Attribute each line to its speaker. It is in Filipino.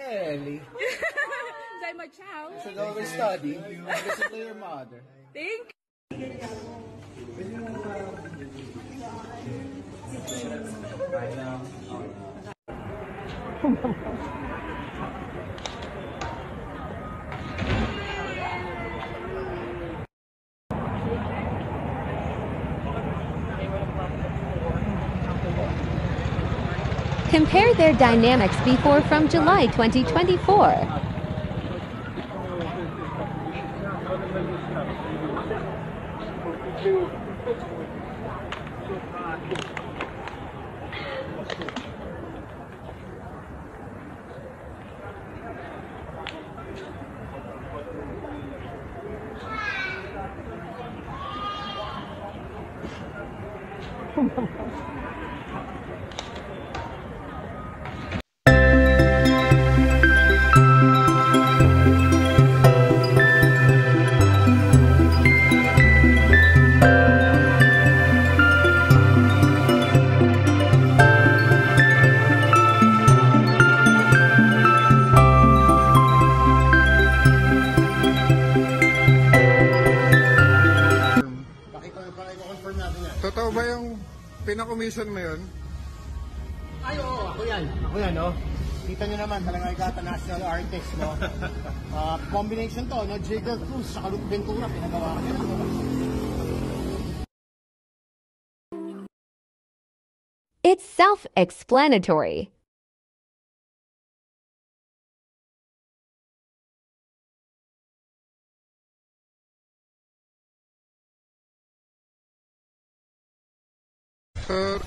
Speaker 1: Ellie.
Speaker 2: Say my ciao.
Speaker 1: So go to study. Listen to your mother.
Speaker 2: Thank
Speaker 3: Compare their dynamics before from July 2024.
Speaker 4: Totoo ba yung pinakomission mo yun?
Speaker 5: Ay, oo, ako yan. Ako yan, no? Kita nyo naman, talaga ikata national artist, no? Combination to, no? Jiggle Cruz, saka Luke Ventura, pinagawa ko yan.
Speaker 3: It's self-explanatory.
Speaker 4: So,